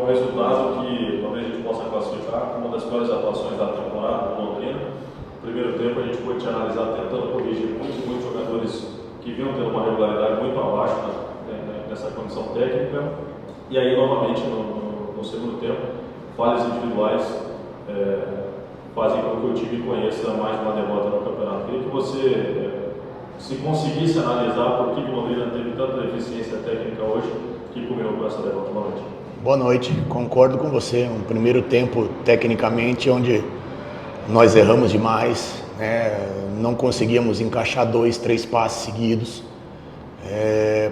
um resultado que talvez a gente possa classificar como uma das piores atuações da temporada do Londrina. No primeiro tempo a gente pôde te analisar tentando corrigir muitos jogadores que vinham tendo uma regularidade muito abaixo nessa condição técnica. E aí novamente no segundo tempo, falhas individuais fazem com que o time conheça mais uma derrota no campeonato. Queria que você, se conseguisse analisar por que o Londrina teve tanta deficiência técnica hoje, que culminou com essa derrota. Boa noite. Boa noite, concordo com você. Um primeiro tempo, tecnicamente, onde nós erramos demais, né? Não conseguíamos encaixar 2, 3 passes seguidos,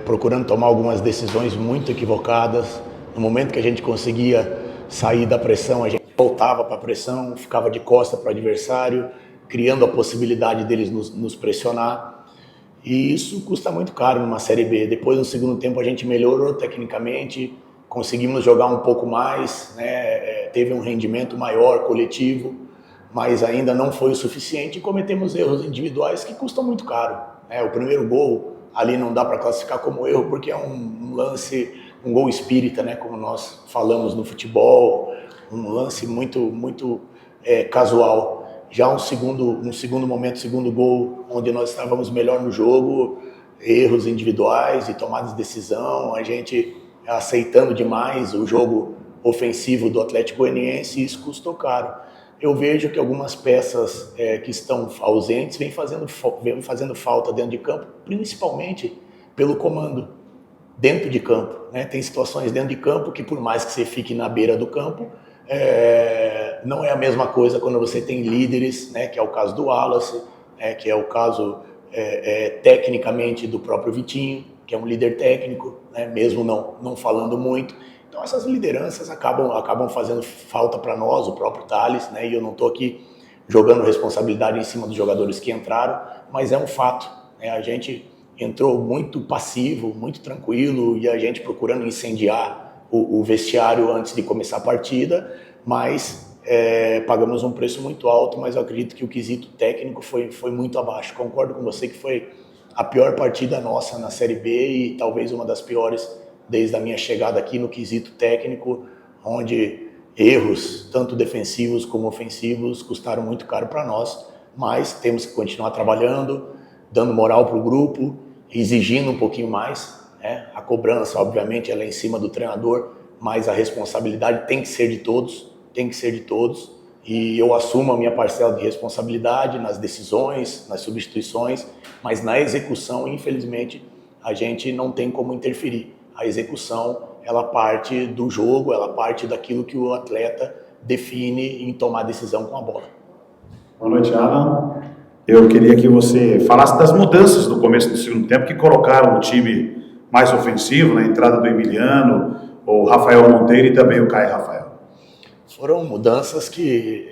procurando tomar algumas decisões muito equivocadas. No momento que a gente conseguia sair da pressão, a gente voltava para a pressão, ficava de costa para o adversário, criando a possibilidade deles nos pressionar. E isso custa muito caro numa Série B. Depois, no segundo tempo, a gente melhorou tecnicamente, conseguimos jogar um pouco mais, né? Teve um rendimento maior, coletivo, mas ainda não foi o suficiente e cometemos erros individuais que custam muito caro, né? O primeiro gol ali não dá para classificar como erro porque é um lance, um gol espírita, né? Como nós falamos no futebol, um lance muito casual. Já um segundo momento, segundo gol, onde nós estávamos melhor no jogo, erros individuais e tomadas de decisão, a gente aceitando demais o jogo ofensivo do Atlético Goianiense, e isso custou caro. Eu vejo que algumas peças que estão ausentes vêm fazendo falta dentro de campo, principalmente pelo comando dentro de campo, né? Tem situações dentro de campo que, por mais que você fique na beira do campo, não é a mesma coisa quando você tem líderes, né? Que é o caso do Wallace, que é o caso tecnicamente do próprio Vitinho, que é um líder técnico, né? Mesmo não falando muito. Então essas lideranças acabam fazendo falta para nós, o próprio Thales, né? E eu não estou aqui jogando responsabilidade em cima dos jogadores que entraram, mas é um fato, né? A gente entrou muito passivo, muito tranquilo, e a gente procurando incendiar o vestiário antes de começar a partida, mas pagamos um preço muito alto, mas eu acredito que o quesito técnico foi muito abaixo. Concordo com você que foi a pior partida nossa na Série B e talvez uma das piores desde a minha chegada aqui no quesito técnico, onde erros, tanto defensivos como ofensivos, custaram muito caro para nós, mas temos que continuar trabalhando, dando moral para o grupo, exigindo um pouquinho mais, né? A cobrança, obviamente, ela é em cima do treinador, mas a responsabilidade tem que ser de todos, e eu assumo a minha parcela de responsabilidade nas decisões, nas substituições, mas na execução, infelizmente, a gente não tem como interferir. A execução, ela parte do jogo, ela parte daquilo que o atleta define em tomar decisão com a bola. Boa noite, Alan. Eu queria que você falasse das mudanças do começo do segundo tempo que colocaram o time mais ofensivo, na entrada do Emiliano, o Rafael Monteiro e também o Caio Rafael. Foram mudanças que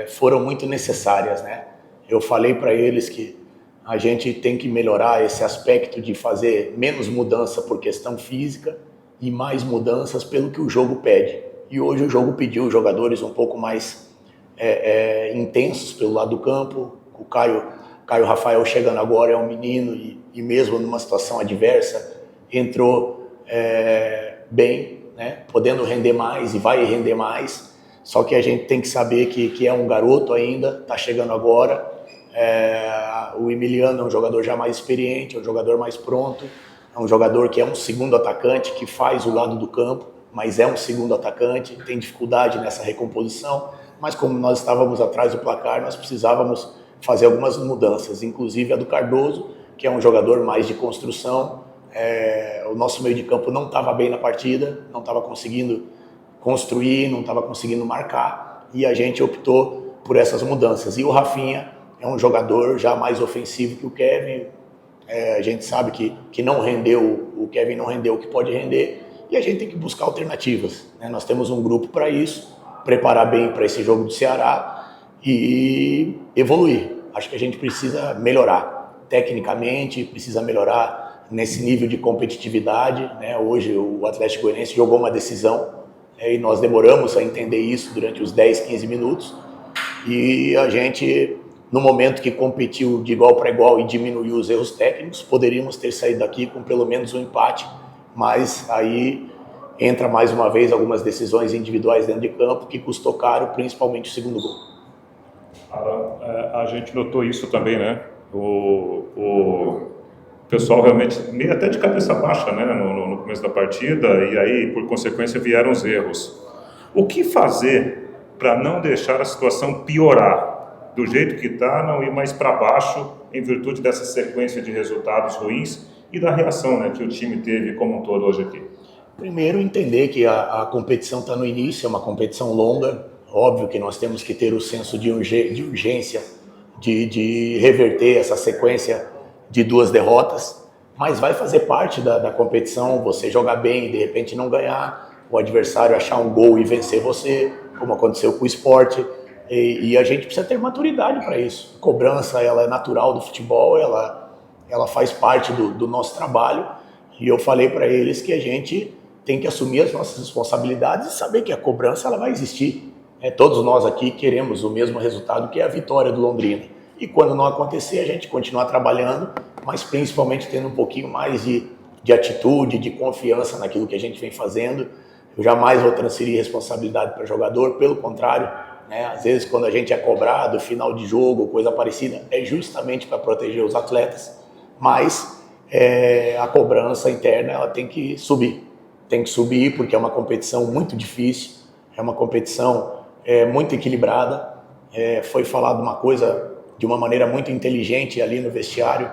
foram muito necessárias, né? Eu falei para eles que a gente tem que melhorar esse aspecto de fazer menos mudança por questão física e mais mudanças pelo que o jogo pede. E hoje o jogo pediu jogadores um pouco mais intensos pelo lado do campo. O Caio Rafael chegando agora é um menino e mesmo numa situação adversa entrou bem, né? Podendo render mais e vai render mais. Só que a gente tem que saber que é um garoto ainda, está chegando agora. O Emiliano é um jogador já mais experiente, é um jogador mais pronto, é um jogador que é um segundo atacante, que faz o lado do campo, mas é um segundo atacante, tem dificuldade nessa recomposição, mas como nós estávamos atrás do placar, nós precisávamos fazer algumas mudanças, inclusive a do Cardoso, que é um jogador mais de construção. O nosso meio de campo não estava bem na partida, não estava conseguindo construir, não estava conseguindo marcar, e a gente optou por essas mudanças. E o Rafinha é um jogador já mais ofensivo que o Kevin. A gente sabe que não rendeu, o Kevin não rendeu o que pode render, e a gente tem que buscar alternativas, né? Nós temos um grupo para isso, preparar bem para esse jogo do Ceará e evoluir. Acho que a gente precisa melhorar tecnicamente, precisa melhorar nesse nível de competitividade, né? Hoje o Atlético Goianiense jogou uma decisão, e nós demoramos a entender isso durante os 10, 15 minutos, e a gente, no momento que competiu de igual para igual e diminuiu os erros técnicos, poderíamos ter saído daqui com pelo menos um empate, mas aí entra mais uma vez algumas decisões individuais dentro de campo que custou caro, principalmente o segundo gol. A gente notou isso também, né? O pessoal realmente meio até de cabeça baixa, né? No começo da partida, e aí por consequência vieram os erros. O que fazer para não deixar a situação piorar do jeito que está, não ir mais para baixo em virtude dessa sequência de resultados ruins e da reação, né, que o time teve como um todo hoje aqui? Primeiro, entender que a competição está no início, é uma competição longa. Óbvio que nós temos que ter o senso de urgência de reverter essa sequência de 2 derrotas, mas vai fazer parte da competição você jogar bem e de repente não ganhar, o adversário achar um gol e vencer você, como aconteceu com o Sport, e a gente precisa ter maturidade para isso. A cobrança, ela é natural do futebol, ela faz parte do nosso trabalho, e eu falei para eles que a gente tem que assumir as nossas responsabilidades e saber que a cobrança ela vai existir. Todos nós aqui queremos o mesmo resultado, que é a vitória do Londrina. E quando não acontecer, a gente continuar trabalhando, mas principalmente tendo um pouquinho mais de atitude, de confiança naquilo que a gente vem fazendo. Eu jamais vou transferir responsabilidade para o jogador, pelo contrário, né? Às vezes quando a gente é cobrado, final de jogo, coisa parecida, é justamente para proteger os atletas, mas a cobrança interna ela tem que subir porque é uma competição muito difícil, é uma competição muito equilibrada. Foi falado uma coisa de uma maneira muito inteligente ali no vestiário,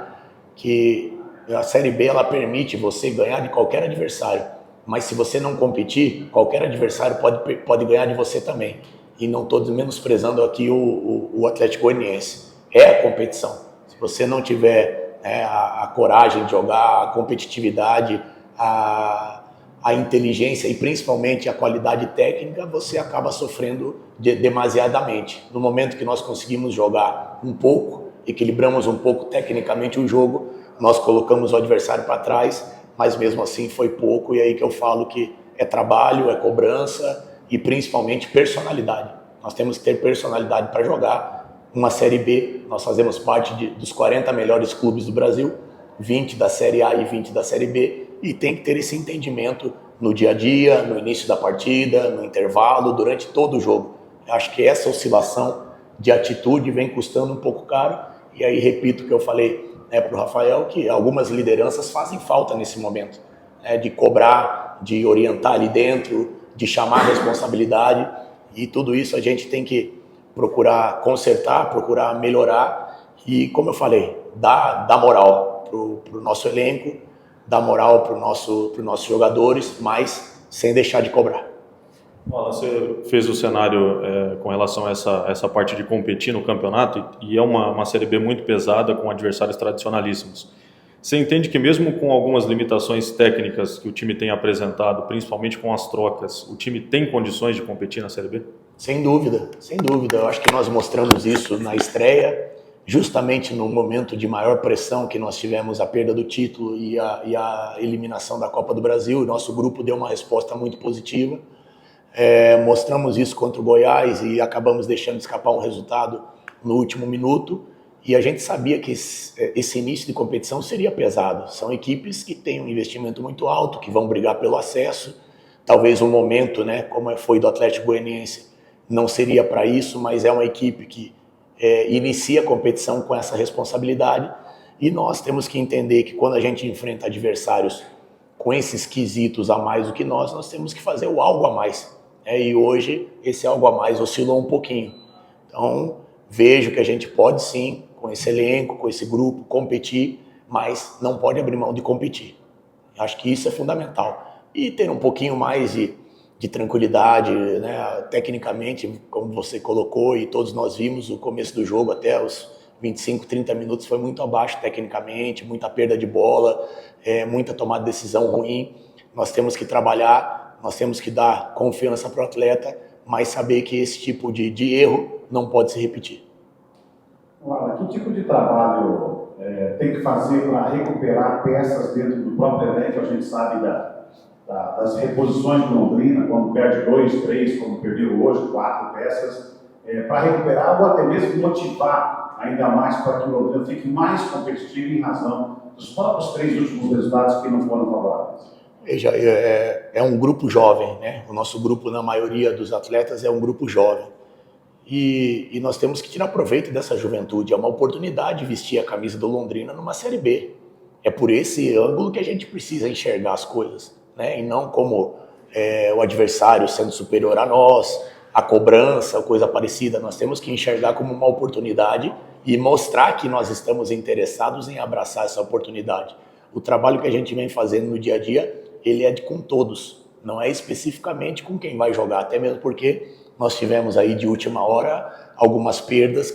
que a Série B ela permite você ganhar de qualquer adversário, mas se você não competir, qualquer adversário pode ganhar de você também. E não estou menosprezando aqui o Atlético Goianiense. É a competição. Se você não tiver a coragem de jogar, a competitividade, a inteligência e principalmente a qualidade técnica, você acaba sofrendo demasiadamente. No momento que nós conseguimos jogar um pouco, equilibramos um pouco tecnicamente o jogo, nós colocamos o adversário para trás, mas mesmo assim foi pouco, e aí que eu falo que é trabalho, é cobrança e principalmente personalidade. Nós temos que ter personalidade para jogar uma Série B. Nós fazemos parte dos 40 melhores clubes do Brasil, 20 da Série A e 20 da Série B, e tem que ter esse entendimento no dia a dia, no início da partida, no intervalo, durante todo o jogo. Eu acho que essa oscilação de atitude vem custando um pouco caro, e aí repito o que eu falei para o Rafael, que algumas lideranças fazem falta nesse momento, de cobrar, de orientar ali dentro, de chamar a responsabilidade, e tudo isso a gente tem que procurar consertar, procurar melhorar, e como eu falei, dar moral para o nosso elenco, dar moral para os nossos jogadores, mas sem deixar de cobrar. Você fez o cenário com relação a essa parte de competir no campeonato, e é uma Série B muito pesada, com adversários tradicionalíssimos. Você entende que mesmo com algumas limitações técnicas que o time tem apresentado, principalmente com as trocas, o time tem condições de competir na Série B? Sem dúvida, sem dúvida. Eu acho que nós mostramos isso na estreia, justamente no momento de maior pressão que nós tivemos, a perda do título e a eliminação da Copa do Brasil. O nosso grupo deu uma resposta muito positiva. Mostramos isso contra o Goiás e acabamos deixando escapar um resultado no último minuto. E a gente sabia que esse início de competição seria pesado. São equipes que têm um investimento muito alto, que vão brigar pelo acesso. Talvez um momento, né, como foi do Atlético Goianiense, não seria para isso, mas é uma equipe que inicia a competição com essa responsabilidade. E nós temos que entender que quando a gente enfrenta adversários com esses quesitos a mais do que nós temos que fazer o algo a mais. E hoje esse algo a mais oscilou um pouquinho. Então vejo que a gente pode sim, com esse elenco, com esse grupo, competir, mas não pode abrir mão de competir. Acho que isso é fundamental. E ter um pouquinho mais de tranquilidade, né? Tecnicamente, como você colocou e todos nós vimos, o começo do jogo até os 25, 30 minutos foi muito abaixo tecnicamente, muita perda de bola, muita tomada de decisão ruim. Nós temos que trabalhar, nós temos que dar confiança para o atleta, mas saber que esse tipo de erro não pode se repetir. Que tipo de trabalho tem que fazer para recuperar peças dentro do próprio elenco? A gente sabe das reposições do Londrina, quando perde 2, 3, como perdeu hoje, 4 peças, para recuperar ou até mesmo motivar ainda mais para que o Londrina fique mais competitivo em razão dos próprios 3 últimos resultados que não foram favoráveis. Veja, é um grupo jovem, né? O nosso grupo, na maioria dos atletas, é um grupo jovem. E nós temos que tirar proveito dessa juventude. É uma oportunidade de vestir a camisa do Londrina numa Série B. É por esse ângulo que a gente precisa enxergar as coisas, né? E não como o adversário sendo superior a nós, a cobrança, coisa parecida. Nós temos que enxergar como uma oportunidade e mostrar que nós estamos interessados em abraçar essa oportunidade. O trabalho que a gente vem fazendo no dia a dia, ele é com todos, não é especificamente com quem vai jogar, até mesmo porque nós tivemos aí de última hora algumas perdas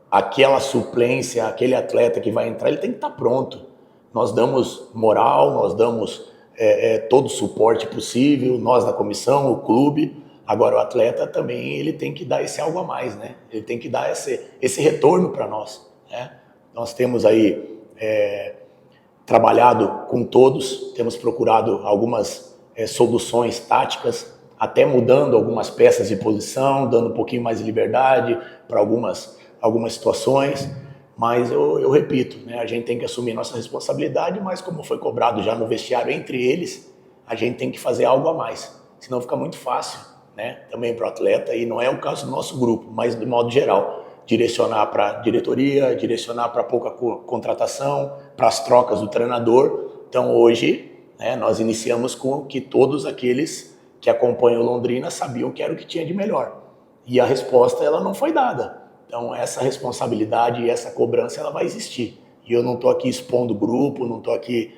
aquela suplência, aquele atleta que vai entrar, ele tem que estar pronto. Nós damos moral, nós damos todo o suporte possível, nós da comissão, o clube. Agora o atleta também, ele tem que dar esse algo a mais, né? Ele tem que dar esse retorno para nós, né? Nós temos aí trabalhado com todos, temos procurado algumas soluções táticas, até mudando algumas peças de posição, dando um pouquinho mais de liberdade para algumas situações, mas eu repito, né, a gente tem que assumir nossa responsabilidade, mas como foi cobrado já no vestiário entre eles, a gente tem que fazer algo a mais, senão fica muito fácil, né, também para o atleta, e não é o caso do nosso grupo, mas de modo geral, direcionar para a diretoria, direcionar para pouca contratação, para as trocas do treinador. Então hoje, né, nós iniciamos com que todos aqueles que acompanham o Londrina sabiam que era o que tinha de melhor. E a resposta ela não foi dada. Então essa responsabilidade e essa cobrança ela vai existir. E eu não estou aqui expondo o grupo, não estou aqui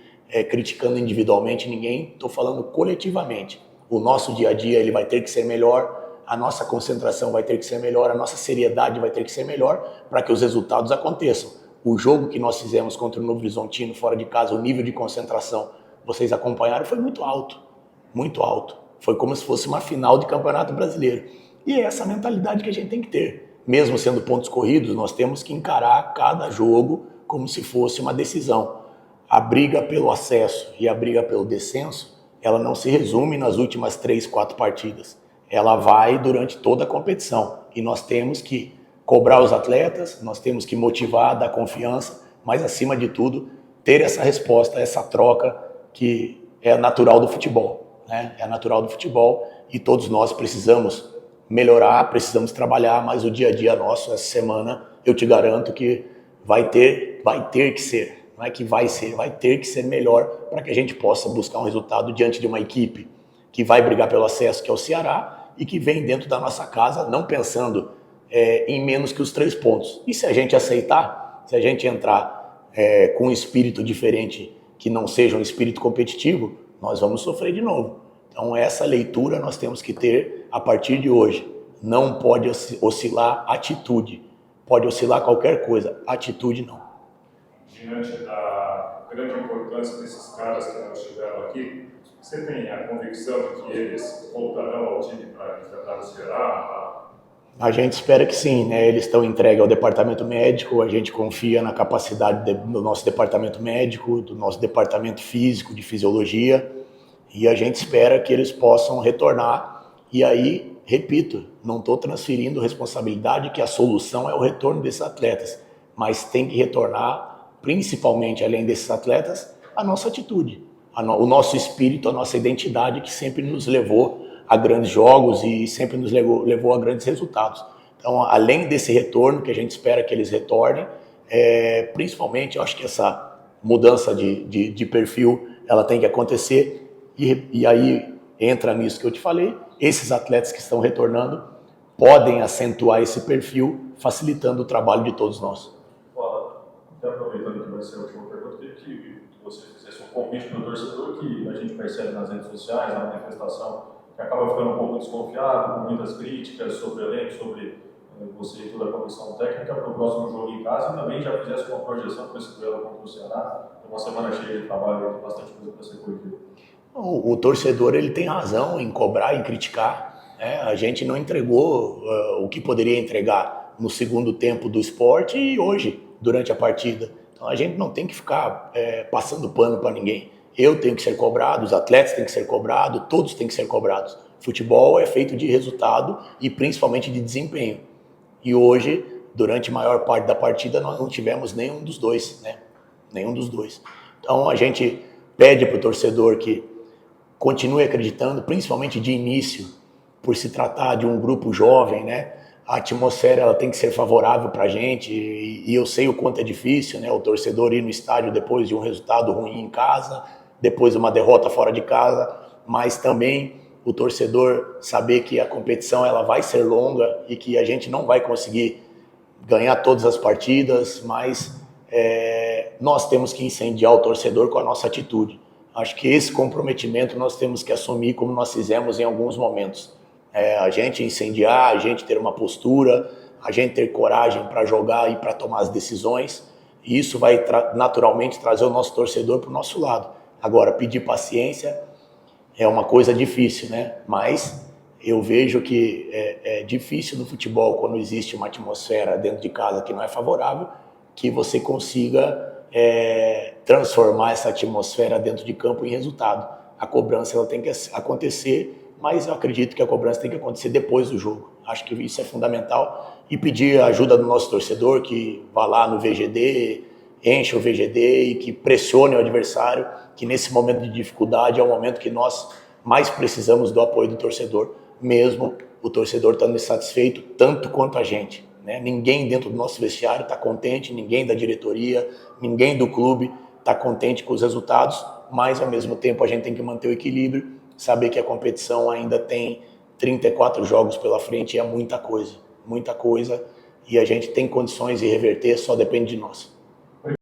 criticando individualmente ninguém, estou falando coletivamente. O nosso dia a dia ele vai ter que ser melhor, a nossa concentração vai ter que ser melhor, a nossa seriedade vai ter que ser melhor para que os resultados aconteçam. O jogo que nós fizemos contra o Novo Horizontino fora de casa, o nível de concentração, vocês acompanharam, foi muito alto, muito alto. Foi como se fosse uma final de Campeonato Brasileiro. E é essa mentalidade que a gente tem que ter. Mesmo sendo pontos corridos, nós temos que encarar cada jogo como se fosse uma decisão. A briga pelo acesso e a briga pelo descenso, ela não se resume nas últimas 3, 4 partidas. Ela vai durante toda a competição. E nós temos que cobrar os atletas, nós temos que motivar, dar confiança, mas acima de tudo, ter essa resposta, essa troca que é natural do futebol, né? É natural do futebol e todos nós precisamos melhorar, precisamos trabalhar, mas o dia a dia nosso, essa semana, eu te garanto que vai ter que ser, não é que vai ser, vai ter que ser melhor para que a gente possa buscar um resultado diante de uma equipe que vai brigar pelo acesso, que é o Ceará, e que vem dentro da nossa casa, não pensando em menos que os 3 pontos. E se a gente aceitar, se a gente entrar com um espírito diferente, que não seja um espírito competitivo, nós vamos sofrer de novo. Então essa leitura nós temos que ter a partir de hoje. Não pode oscilar atitude. Pode oscilar qualquer coisa, atitude não. Diante da grande importância desses caras que nós estiveram aqui, você tem a convicção de que eles voltarão ao time para enfrentar o Ceará? A gente espera que sim, né? Eles estão entregues ao departamento médico, a gente confia na capacidade do nosso departamento médico, do nosso departamento físico, de fisiologia, e a gente espera que eles possam retornar. E aí, repito, não estou transferindo responsabilidade, que a solução é o retorno desses atletas, mas tem que retornar, principalmente além desses atletas, a nossa atitude, o nosso espírito, a nossa identidade, que sempre nos levou a grandes jogos e sempre nos levou a grandes resultados. Então, além desse retorno, que a gente espera que eles retornem, principalmente, eu acho que essa mudança de perfil, ela tem que acontecer, e aí entra nisso que eu te falei, esses atletas que estão retornando podem acentuar esse perfil, facilitando o trabalho de todos nós. Até aproveitando que vai ser a última pergunta, queria que você fizesse um convite para o torcedor, que a gente percebe nas redes sociais, na manifestação, que acaba ficando um pouco desconfiado, com muitas críticas sobre o elenco, sobre você e toda a comissão técnica, para o próximo jogo em casa, e também já fizesse uma projeção para esse duelo contra o Ceará, uma semana cheia de trabalho, tem bastante coisa para ser corrigida. O torcedor ele tem razão em cobrar e criticar, né? A gente não entregou o que poderia entregar no segundo tempo do esporte e hoje, durante a partida. Então a gente não tem que ficar passando pano para ninguém. Eu tenho que ser cobrado, os atletas têm que ser cobrados, todos têm que ser cobrados. Futebol é feito de resultado e principalmente de desempenho. E hoje, durante a maior parte da partida, nós não tivemos nenhum dos dois, né? Nenhum dos dois. Então a gente pede para o torcedor que continue acreditando, principalmente de início, por se tratar de um grupo jovem, né? A atmosfera ela tem que ser favorável para a gente e eu sei o quanto é difícil, né? O torcedor ir no estádio depois de um resultado ruim em casa, depois de uma derrota fora de casa, mas também o torcedor saber que a competição ela vai ser longa e que a gente não vai conseguir ganhar todas as partidas, mas nós temos que incendiar o torcedor com a nossa atitude. Acho que esse comprometimento nós temos que assumir como nós fizemos em alguns momentos. A gente incendiar, a gente ter uma postura, a gente ter coragem para jogar e para tomar as decisões, e isso vai naturalmente trazer o nosso torcedor para o nosso lado. Agora, pedir paciência é uma coisa difícil, né? Mas eu vejo que é difícil no futebol, quando existe uma atmosfera dentro de casa que não é favorável, que você consiga transformar essa atmosfera dentro de campo em resultado. A cobrança ela tem que acontecer, mas eu acredito que a cobrança tem que acontecer depois do jogo. Acho que isso é fundamental. E pedir a ajuda do nosso torcedor, que vá lá no VGD, enche o VGD e que pressione o adversário, que nesse momento de dificuldade é o momento que nós mais precisamos do apoio do torcedor, mesmo o torcedor estando insatisfeito tanto quanto a gente, né? Ninguém dentro do nosso vestiário está contente, ninguém da diretoria, ninguém do clube está contente com os resultados, mas ao mesmo tempo a gente tem que manter o equilíbrio, saber que a competição ainda tem 34 jogos pela frente e é muita coisa, e a gente tem condições de reverter, só depende de nós.